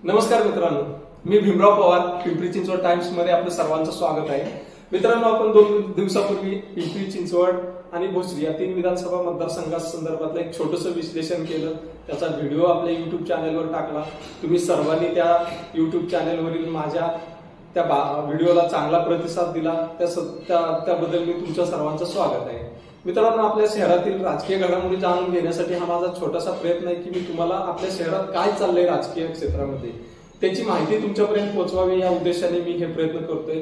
नमस्कार मित्रांनो, मी भीमराव पवार, पिंपरी चिंचवड टाइम्स मध्ये आपलं सर्वांचं स्वागत आहे. मित्रांनो, आपण 2 दिवसापूर्वी पिंपरी चिंचवड आणि भोसरी या 3 विधानसभा मतदारसंघासंदर्भातलं एक छोटंसं विश्लेषण केलं. त्याचा व्हिडिओ आपल्या युट्यूब चॅनलवर टाकला. तुम्ही सर्वांनी त्या युट्यूब चॅनलवरील माझ्या त्या व्हिडिओला चांगला प्रतिसाद दिला. त्याबद्दल मी तुमच्या सर्वांचं स्वागत आहे. मित्रांनो, आपल्या शहरातील राजकीय घडामोडी जाणून घेण्यासाठी हा माझा छोटासा प्रयत्न आहे की मी तुम्हाला आपल्या शहरात काय चाललंय राजकीय क्षेत्रामध्ये त्याची माहिती तुमच्यापर्यंत पोहोचवावी या उद्देशाने मी हे प्रयत्न करतोय.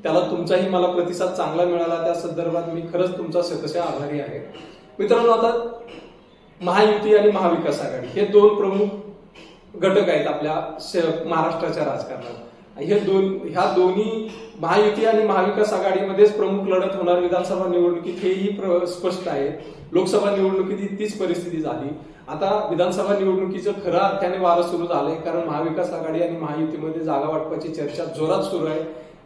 त्याला तुमचाही मला प्रतिसाद चांगला मिळाला, त्या संदर्भात मी खरंच तुमचा शतशः आभारी आहे. मित्रांनो, आता महायुती आणि महाविकास आघाडी हे 2 प्रमुख घटक आहेत आपल्या महाराष्ट्राच्या राजकारणात. ह्या दोन्ही महायुती आणि महाविकास आघाडीमध्येच प्रमुख लढत होणार विधानसभा निवडणुकीत हेही स्पष्ट आहे. लोकसभा निवडणुकीत तीच परिस्थिती झाली. आता विधानसभा निवडणुकीचं खऱ्या अर्थाने वारं सुरू झालंय, कारण महाविकास आघाडी आणि महायुतीमध्ये जागा वाटपाची चर्चा जोरात सुरू आहे.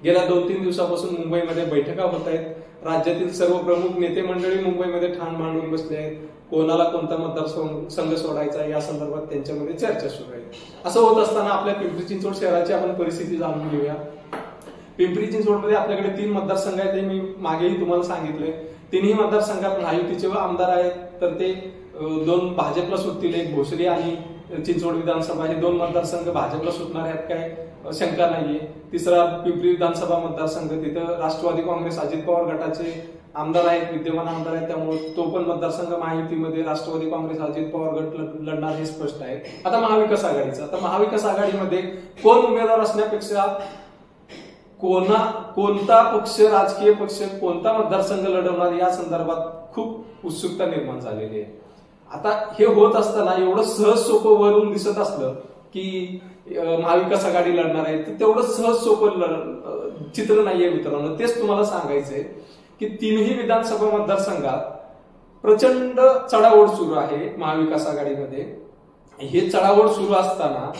गेल्या 2-3 दिवसापासून मुंबईमध्ये बैठका होत आहेत. राज्यातील सर्व प्रमुख नेते मंडळी मुंबईमध्ये ठाण मांडून बसले आहेत. कोणाला कोणता मतदारसंघ सोडायचा या संदर्भात त्यांच्यामध्ये चर्चा सुरू आहे. असं होत असताना आपल्या पिंपरी चिंचवड शहराची आपण परिस्थिती जाणून घेऊया. पिंपरी चिंचवडमध्ये आपल्याकडे 3 मतदारसंघ आहेत. हे मी मागेही तुम्हाला सांगितले. 3ही मतदारसंघात महायुतीचे आमदार आहेत, तर ते 2 भाजपला सुटतील. एक भोसरी आणि चिंचवड विधानसभा हे 2 मतदारसंघ भाजपला सुटणार आहेत, काय शंका नाहीये. तिसरा पिंपरी विधानसभा मतदारसंघ, तिथं राष्ट्रवादी काँग्रेस अजित पवार गटाचे आमदार आहेत, विद्यमान आमदार आहेत, त्यामुळे तो पण मतदारसंघ महायुतीमध्ये राष्ट्रवादी काँग्रेस अजित पवार गट लढणार हे स्पष्ट आहे. आता महाविकास आघाडीचं, आता महाविकास आघाडीमध्ये कोण उमेदवार असण्यापेक्षा कोणता पक्ष, राजकीय पक्ष कोणता मतदारसंघ लढवणार या संदर्भात खूप उत्सुकता निर्माण झालेली आहे. आता हे होत असताना एवढं सहज सोपं वरून दिसत असलं की महाविकास आघाडी लढणार आहे, तर तेवढं सहज सोपं चित्र नाहीये मित्रांनो. तेच तुम्हाला सांगायचंय की 3ही विधानसभा मतदारसंघात प्रचंड चढाओढ सुरू आहे महाविकास आघाडीमध्ये. हे चढाओढ सुरू असताना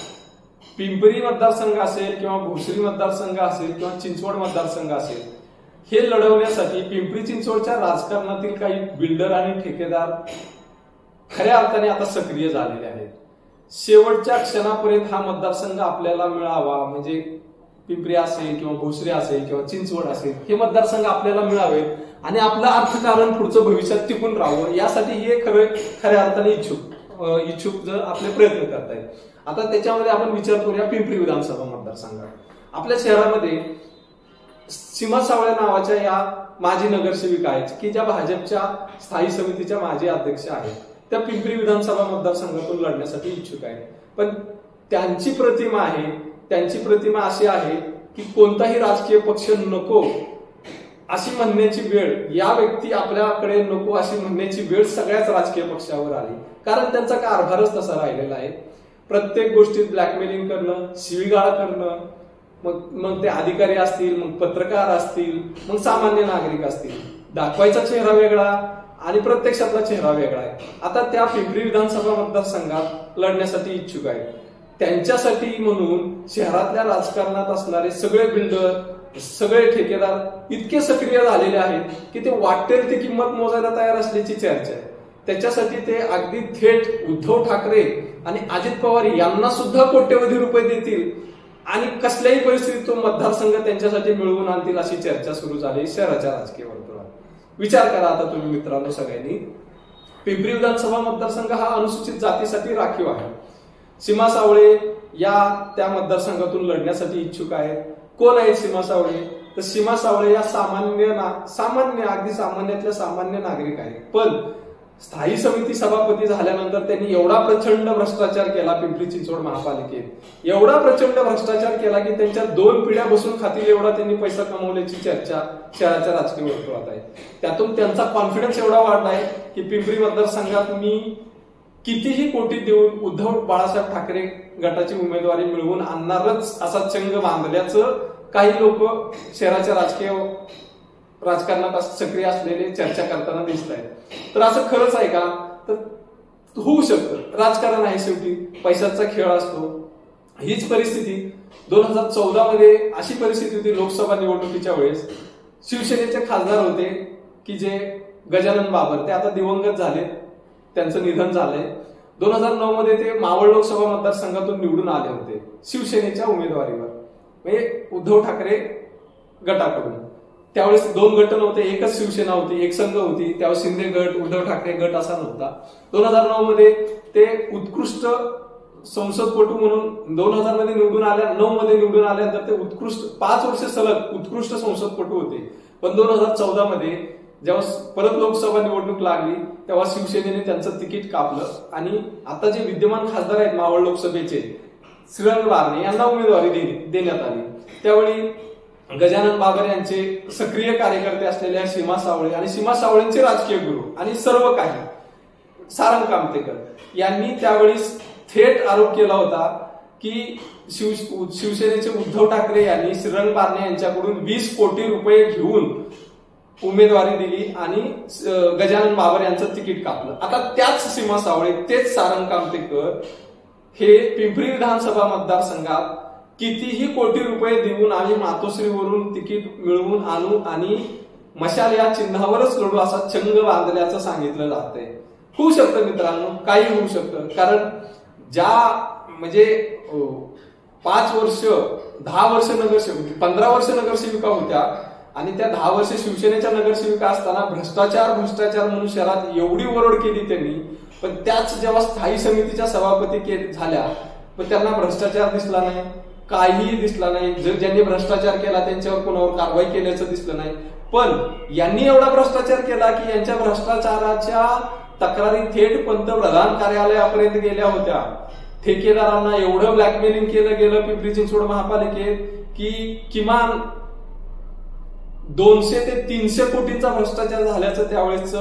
पिंपरी मतदारसंघ असेल किंवा भोसरी मतदारसंघ असेल किंवा चिंचवड मतदारसंघ असेल, हे लढवण्यासाठी पिंपरी चिंचवडच्या राजकारणातील काही बिल्डर आणि ठेकेदार खऱ्या अर्थाने आता सक्रिय झालेले आहेत. शेवटच्या क्षणापर्यंत हा मतदारसंघ आपल्याला मिळावा, म्हणजे पिंपरी असेल किंवा भोसरी असेल किंवा चिंचवड असेल, हे मतदारसंघ आपल्याला मिळावेत आणि आपलं अर्थकारण पुढचं भविष्यात टिकून राहावं यासाठी हे खऱ्या अर्थाने इच्छुक जर आपले प्रयत्न करतायत. आता त्याच्यामध्ये आपण विचार करूया पिंपरी विधानसभा मतदारसंघात. आपल्या शहरामध्ये सीमा सावळे नावाच्या या माजी नगरसेविका आहेत की ज्या भाजपच्या स्थायी समितीच्या माजी अध्यक्ष आहेत. त्या पिंपरी विधानसभा मतदारसंघातून लढण्यासाठी इच्छुक आहेत. पण त्यांची प्रतिमा अशी आहे की कोणताही राजकीय पक्ष नको अशी म्हणण्याची वेळ, या व्यक्ती आपल्याकडे नको अशी म्हणण्याची वेळ सगळ्याच राजकीय पक्षावर आली. कारण त्यांचा कारभारच तसा राहिलेला आहे. प्रत्येक गोष्टीत ब्लॅकमेलिंग करणं, शिवीगाळ करणं, मग ते अधिकारी असतील, मग पत्रकार असतील, मग सामान्य नागरिक असतील. दाखवायचा चेहरा वेगळा आणि प्रत्यक्षातला चेहरा वेगळा आहे. आता त्या पिंपरी विधानसभा मतदारसंघात लढण्यासाठी इच्छुक आहेत. त्यांच्यासाठी म्हणून शहरातल्या राजकारणात असणारे सगळे बिल्डर, सगळे ठेकेदार इतके सक्रिय झालेले आहेत की ते वाटेल ती किंमत मोजायला तयार असल्याची चर्चा आहे. त्याच्यासाठी ते अगदी थेट उद्धव ठाकरे आणि अजित पवार यांना सुद्धा कोट्यवधी रुपये देतील आणि कसल्याही परिस्थितीत तो मतदारसंघ त्यांच्यासाठी मिळवून आणतील अशी चर्चा सुरू झाली शहराच्या राजकीय वर्तुळात. विचार करा आता तुम्ही मित्रांनो सगळ्यांनी, पिंपरी विधानसभा मतदारसंघ हा अनुसूचित जातीसाठी राखीव आहे. सीमा सावळे या त्या मतदारसंघातून लढण्यासाठी इच्छुक आहेत. कोण आहेत सीमा सावळे? तर सीमा सावळे या अगदी सामान्यातल्या सामान्य नागरिक आहेत. पण स्थायी समिती सभापती झाल्यानंतर त्यांनी एवढा प्रचंड भ्रष्टाचार केला पिंपरी चिंचवड महापालिकेत, एवढा प्रचंड भ्रष्टाचार केला की त्यांच्या 2 पिढ्या बसून खातील एवढा त्यांनी पैसा कमवल्याची चर्चा शहराच्या राजकीय वर्तुळात आहे. त्यातून त्यांचा कॉन्फिडन्स एवढा वाढलाय की पिंपरी मतदारसंघात मी कितीही कोटी देऊन उद्धव बाळासाहेब ठाकरे गटाची उमेदवारी मिळवून आणणारच असा चंग बांधल्याचं काही लोक शहराच्या राजकारणात सक्रिय असलेले चर्चा करताना दिसत आहेत. तर असं खरंच आहे का? तर होऊ शकतं. राजकारण आहे, शेवटी पैशाचा खेळ असतो. हीच परिस्थिती 2014 मध्ये अशी परिस्थिती होती. लोकसभा निवडणुकीच्या वेळेस शिवसेनेचे खासदार होते की जे गजानन बाबर, ते आता दिवंगत झाले, त्यांचं निधन झालंय. 2009 मध्ये ते मावळ लोकसभा मतदारसंघातून निवडून आले होते शिवसेनेच्या उमेदवारीवर, म्हणजे उद्धव ठाकरे गटाकडून. त्यावेळेस 2 गट नव्हते, एकच शिवसेना होती, एक संघ होती. त्यावेळेस शिंदे गट, उद्धव ठाकरे गट असा नव्हता. 2009 मध्ये ते उत्कृष्ट संसदपटू म्हणून 2000 मध्ये निवडून आल्या, 9 मध्ये निवडून आल्यानंतर ते उत्कृष्ट 5 वर्ष सलग उत्कृष्ट संसदपटू होते. पण 2014 मध्ये जेव्हा परत लोकसभा निवडणूक लागली तेव्हा शिवसेनेने त्यांचं तिकीट कापलं आणि आता जे विद्यमान खासदार आहेत मावळ लोकसभेचे श्रीरंग बारणे यांना उमेदवारी देण्यात आली. त्यावेळी गजानन बाबर यांचे सक्रिय कार्यकर्ते असलेल्या सीमा सावळे आणि सीमा सावळेंचे राजकीय गुरु आणि सर्व काही सारंग कामतेकर यांनी त्यावेळी थेट आरोप केला होता की शिवसेनेचे उद्धव ठाकरे यांनी श्रीरंग बारणे यांच्याकडून 20 कोटी रुपये घेऊन उमेदवारी दिली आणि गजानन बाबर यांचं तिकीट कापलं. आता त्याच सीमा सावळे, तेच सारंग कामतेकर हे पिंपरी विधानसभा मतदारसंघात कितीही कोटी रुपये देऊन आम्ही मातोश्रीवरून तिकीट मिळवून आणू आणि मशाल या चिन्हावरच लढू असा चंग बांधल्याचं सांगितलं जातंय. होऊ शकतं मित्रांनो, काही होऊ शकतं. कारण ज्या म्हणजे 5 वर्ष 10 वर्ष नगरसेविका 15 वर्ष नगरसेविका होत्या आणि त्या 10 वर्ष शिवसेनेच्या नगरसेविका असताना भ्रष्टाचार म्हणून शहरात एवढी ओरड केली त्यांनी. पण त्याच जेव्हा स्थायी समितीच्या सभापती झाल्या पण त्यांना भ्रष्टाचार दिसला नाही, काहीही दिसला नाही. ज्यांनी भ्रष्टाचार केला त्यांच्यावर कोणावर कारवाई केल्याचं दिसलं नाही. पण यांनी एवढा भ्रष्टाचार केला की यांच्या भ्रष्टाचाराच्या तक्रारी थेट पंतप्रधान कार्यालयापर्यंत गेल्या होत्या. ठेकेदारांना एवढं ब्लॅकमेलिंग केलं गेलं पिंपरी चिंचवड महापालिकेत की किमान 200 ते 300 कोटींचा भ्रष्टाचार झाल्याचं त्यावेळेस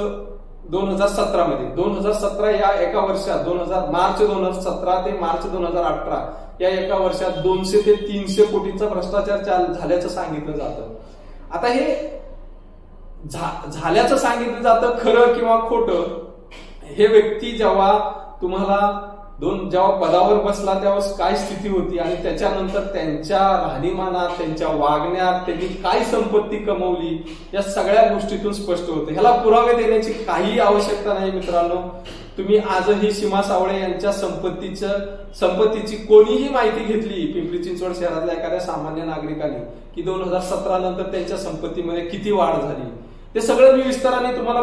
2017 मध्ये 2017 या एका वर्षात मार्च 2017 ते मार्च 2018 या एका वर्षात 200 ते 300 कोटींचा भ्रष्टाचार झाल्याचं सांगितलं जातं. आता हे झाल्याचं सांगितलं जातं, खरं किंवा खोटं हे व्यक्ती जेव्हा तुम्हाला जेव्हा पदावर बसला तेव्हा काय स्थिती होती आणि त्याच्यानंतर त्यांच्या राहणीमानात, त्यांच्या वागण्यात त्यांनी काय संपत्ती कमवली या सगळ्या गोष्टीतून स्पष्ट होते. ह्याला पुरावे देण्याची काही आवश्यकता नाही मित्रांनो. तुम्ही आजही सीमा सावळे यांच्या संपत्तीची कोणीही माहिती घेतली पिंपरी चिंचवड शहरातल्या एखाद्या सामान्य नागरिकांनी की 2017 नंतर त्यांच्या संपत्तीमध्ये किती वाढ झाली, ते सगळं मी विस्ताराने तुम्हाला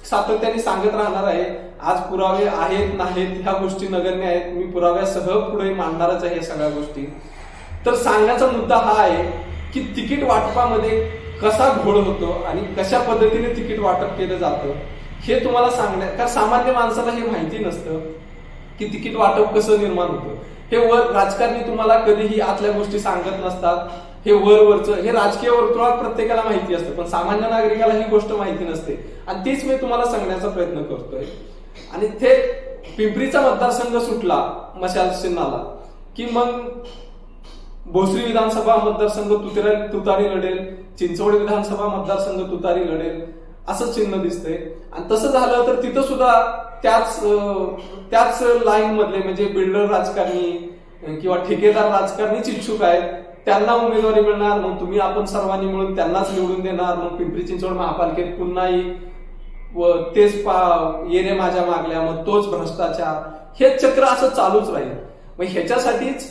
सातत्याने सांगत राहणार आहे. आज पुरावे आहेत नाहीत ह्या गोष्टी नगण्य आहेत. मी पुराव्यासह पुढे मांडणारच आहे या सगळ्या गोष्टी. तर सांगण्याचा मुद्दा हा आहे की तिकीट वाटपामध्ये कसा घोळ होतो आणि कशा पद्धतीने तिकीट वाटप केलं जातं हे तुम्हाला सांगण्यात, कारण सामान्य माणसाला हे माहिती नसतं की तिकीट वाटप कसं निर्माण होतं. हे वर राजकारणी तुम्हाला कधीही आतल्या गोष्टी सांगत नसतात. हे वरवरचं हे राजकीय वर्तुळात प्रत्येकाला माहिती असतं, पण सामान्य नागरिकाला ही गोष्ट माहिती नसते आणि तीच मी तुम्हाला सांगण्याचा प्रयत्न करतोय. आणि ते पिंपरीचा मतदारसंघ सुटला मशाल चिन्हाला की मग भोसरी विधानसभा मतदारसंघ तुतारी लढेल, चिंचवड विधानसभा मतदारसंघ तुतारी लढेल असं चिन्ह दिसतंय. आणि तसं झालं तर तिथं सुद्धा त्याच लाईन मधले म्हणजे बिल्डर राजकारणी किंवा ठेकेदार राजकारणीच इच्छुक आहेत, त्यांना उमेदवारी मिळणार. मग तुम्ही आपण सर्वांनी मिळून त्यांनाच निवडून देणार. मग पिंपरी चिंचवड महापालिकेत पुन्हाही तेच येणे माझ्या मागल्या, मग तोच भ्रष्टाचार, हे चक्र असं चालूच राहील. मग ह्याच्यासाठीच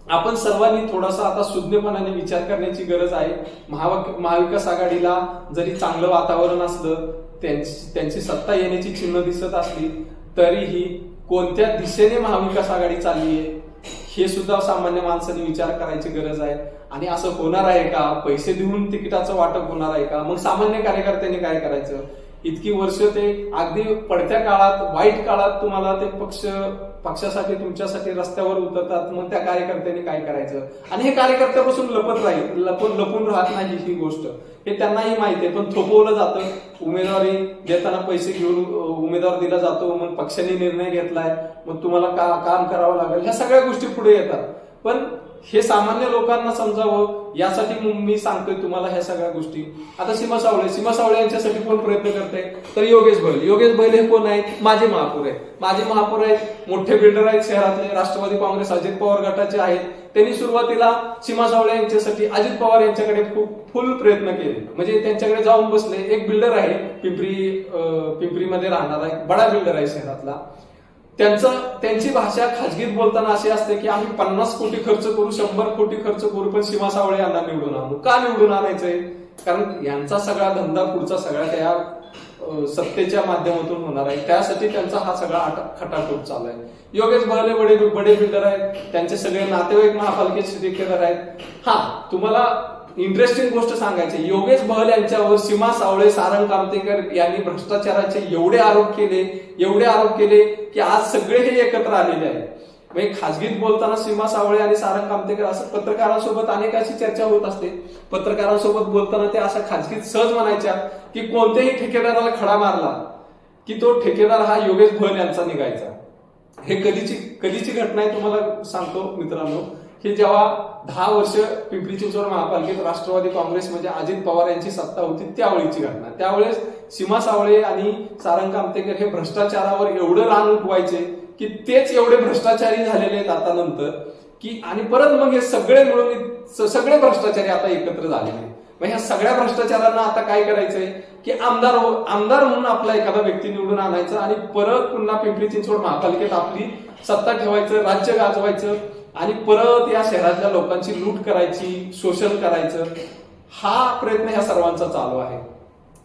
आपण सर्वांनी थोडासा आता सुज्ञपणाने विचार करण्याची गरज आहे. महाविकास आघाडीला जरी चांगलं वातावरण असलं, त्यांची सत्ता येण्याची चिन्ह दिसत असली तरीही कोणत्या दिशेने महाविकास आघाडी चालली आहे हे सुद्धा सामान्य माणसाने विचार करायची गरज आहे. आणि असं होणार आहे का? पैसे देऊन तिकिटाचं वाटप होणार आहे का? मग सामान्य कार्यकर्त्यांनी काय करायचं? इतकी वर्ष ते अगदी पडत्या काळात, वाईट काळात तुम्हाला ते पक्षासाठी तुमच्यासाठी रस्त्यावर उतरतात. मग त्या कार्यकर्त्यांनी काय करायचं? आणि हे कार्यकर्त्यापासून लपून राहत नाही ही गोष्ट, हे त्यांनाही माहिती आहे. पण थोपवलं जातं. उमेदवारी देताना पैसे घेऊन उमेदवार दिला जातो, मग पक्षाने निर्णय घेतलाय, मग तुम्हाला काम करावं लागेल, ह्या सगळ्या गोष्टी पुढे येतात. पण हे सामान्य लोकांना समजावं यासाठी मी सांगतोय तुम्हाला ह्या सगळ्या गोष्टी. आता सीमा सावळे यांच्यासाठी कोण प्रयत्न करते? तर योगेश बैल हे कोण आहेत? माजी महापौर आहेत, मोठे बिल्डर आहेत शहरातले, राष्ट्रवादी काँग्रेस अजित पवार गटाचे आहेत. त्यांनी सुरुवातीला सीमा सावळे यांच्यासाठी अजित पवार यांच्याकडे खूप फुल प्रयत्न केले. म्हणजे त्यांच्याकडे जाऊन बसले. एक बिल्डर आहे पिंपरीमध्ये राहणारा, एक बडा बिल्डर आहे शहरातला. त्यांची भाषा खाजगीत बोलताना अशी असते की आम्ही 50 कोटी खर्च करू, 100 कोटी खर्च करू, पण सीमा सावळे यांना निवडून आणू. का निवडून आणायचंय? कारण यांचा सगळा धंदा पुढचा सगळा त्या सत्तेच्या माध्यमातून होणार आहे. त्यासाठी त्यांचा हा सगळा खटाटोप चालू आहे. योगेश बहल बडे बिल्डर आहेत, त्यांचे सगळे नातेवाईक महापालिकेचे ठेकेदार आहेत. हा, तुम्हाला इंटरेस्टिंग गोष्ट सांगायची, योगेश बहल यांच्यावर सीमा सावळे, सारंग कामतेकर यांनी भ्रष्टाचाराचे एवढे आरोप केले की आज सगळे हे एकत्र आलेले आहेत. म्हणजे खाजगीत बोलताना सीमा सावळे आणि सारंग कामतेकर असं पत्रकारांसोबत अनेकाशी चर्चा होत असते. पत्रकारांसोबत बोलताना ते अशा खाजगीत सहज म्हणायच्या की कोणत्याही ठेकेदाराला खडा मारला की तो ठेकेदार हा योगेश बहल यांचा निघायचा. हे कधीची घटना आहे तुम्हाला सांगतो मित्रांनो. हे जेव्हा 10 वर्ष पिंपरी चिंचवड महापालिकेत राष्ट्रवादी काँग्रेस म्हणजे अजित पवार यांची सत्ता होती त्यावेळीची घटना. त्यावेळेस सीमा सावळे आणि सारंग कामतेकर हे भ्रष्टाचारावर एवढं रान उठवायचे की तेच एवढे भ्रष्टाचारी झालेले आहेत आता नंतर की, आणि परत मग हे सगळे मिळून सगळे भ्रष्टाचारी आता एकत्र झालेले. मग ह्या सगळ्या भ्रष्टाचारांना आता काय करायचंय की आमदार म्हणून आपला एखादा व्यक्ती निवडून आणायचा आणि परत पुन्हा पिंपरी चिंचवड महापालिकेत आपली सत्ता ठेवायचं, राज्य गाजवायचं आणि परत या शहरातल्या लोकांची लूट करायची, शोषण करायचं. हा प्रयत्न ह्या सर्वांचा चालू आहे.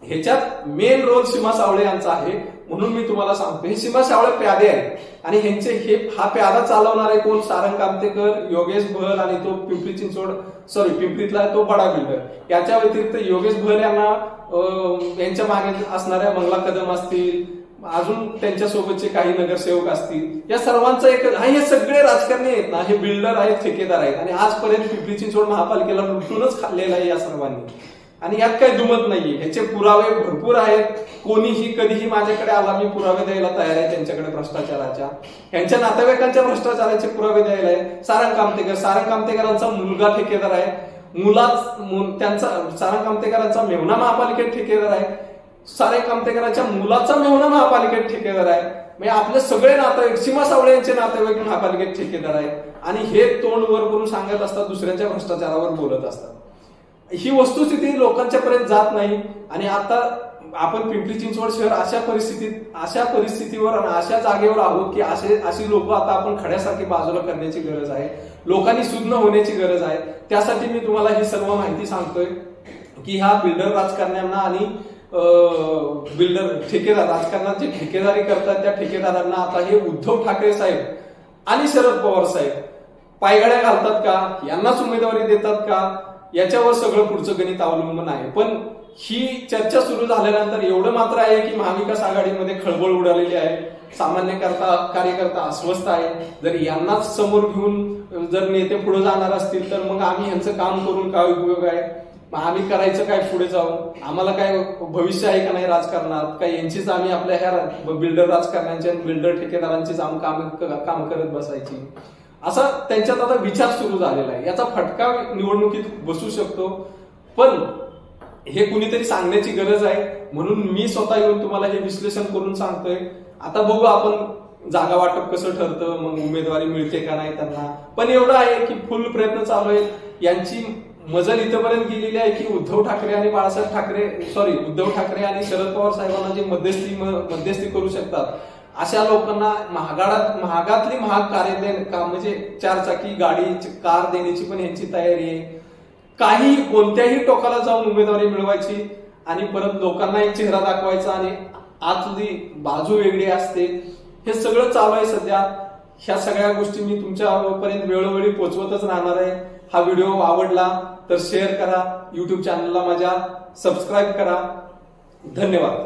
ह्याच्यात मेन रोल सीमा सावळे यांचा आहे. म्हणून मी तुम्हाला सांगतो, हे सीमा सावळे प्यादे आहेत आणि हा प्यादा चालवणारे कोण? सारंग कामतेकर, योगेश बहल आणि तो पिंपरीतला तो बडा बिल्डर. याच्या व्यतिरिक्त योगेश बहल यांच्या मागे असणाऱ्या मंगला कदम असतील, अजून त्यांच्यासोबतचे काही नगरसेवक असतील, या सर्वांचा एक हे सगळे राजकारणी आहेत ना, हे बिल्डर आहेत, ठेकेदार आहेत आणि आजपर्यंत पिंपरी चिंचवड महापालिकेला लुटूनच खाल्लेला आहे या सर्वांनी. आणि यात काही दुमत नाहीये. ह्याचे पुरावे भरपूर आहेत. कोणीही कधीही माझ्याकडे आला, मी पुरावे द्यायला तयार आहे त्यांच्याकडे भ्रष्टाचाराच्या, यांच्या नातेवाईकांच्या भ्रष्टाचाराचे पुरावे द्यायला आहे. सारंग कामतेकरांचा मुलगा ठेकेदार आहे. सारंग कामतेकरांचा मेव्हणा महापालिकेत ठेकेदार आहे. सारंग कामतेकरांच्या मुलाचा मेव्हणा महापालिकेत ठेकेदार आहे. म्हणजे आपले सगळे नातेवाईक, सीमा सावळे यांचे नातेवाईक महापालिकेत ठेकेदार आहेत आणि हे तोंड वर करून सांगत असतात, दुसऱ्यांच्या भ्रष्टाचारावर बोलत असतात. ही वस्तुस्थिती लोकांच्या पर्यंत जात नाही. आणि आता आपण पिंपरी चिंचवड शहर अशा परिस्थितीवर आणि अशा जागेवर आहोत की अशी लोक आता आपण खड्यासारखी बाजूला करण्याची गरज आहे. लोकांनी सुज्ञ होण्याची गरज आहे. त्यासाठी मी तुम्हाला ही सर्व माहिती सांगतोय की ह्या बिल्डर राजकारण्यांना आणि ठेकेदार राजकारणात जे ठेकेदारी करतात त्या ठेकेदारांना आता हे उद्धव ठाकरे साहेब आणि शरद पवार साहेब पायघड्या घालतात का, यांनाच उमेदवारी देतात का, याच्यावर सगळं पुढचं गणित अवलंबून आहे. पण ही चर्चा सुरू झाल्यानंतर एवढं मात्र आहे की महाविकास आघाडीमध्ये खळबळ उडालेली आहे. सामान्य कार्यकर्ता अस्वस्थ आहे. जर यांनाच समोर घेऊन जर नेते पुढे जाणार असतील तर मग आम्ही यांचं काम करून काय उपयोग आहे, मग आम्ही करायचं काय पुढे जाऊन, आम्हाला काय भविष्य आहे का नाही राजकारणात, काय यांचीच आम्ही आपल्या ह्या बिल्डर राजकारण्यांच्या बिल्डर ठेकेदारांचीच आम्ही काम करत बसायची, असा त्यांच्यात आता विचार सुरू झालेला आहे. याचा फटका निवडणुकीत बसू शकतो. पण हे कुणीतरी सांगण्याची गरज आहे. म्हणून मी स्वतः येऊन तुम्हाला हे विश्लेषण करून सांगतोय. आता बघू आपण जागा वाटप कसं ठरतं, मग उमेदवारी मिळते का नाही त्यांना. पण एवढं आहे की फुल प्रयत्न चालू आहेत. यांची मजल इथपर्यंत गेलेली आहे की उद्धव ठाकरे आणि शरद पवार साहेबांना जे मध्यस्थी करू शकतात अशा लोकांना महागातली महाग कार म्हणजे 4 चाकी गाडी कार देण्याची पण यांची तयारी आहे. कोणत्याही टोकाला जाऊन उमेदवारी मिळवायची आणि परत लोकांना एक चेहरा दाखवायचा आणि आतली बाजू वेगळी असते. हे सगळं चालू आहे सध्या. ह्या सगळ्या गोष्टी मी तुमच्यापर्यंत वेळोवेळी पोहोचवतच राहणार आहे. हा व्हिडिओ आवडला तर शेअर करा, युट्यूब चॅनलला माझ्या सबस्क्राईब करा. धन्यवाद.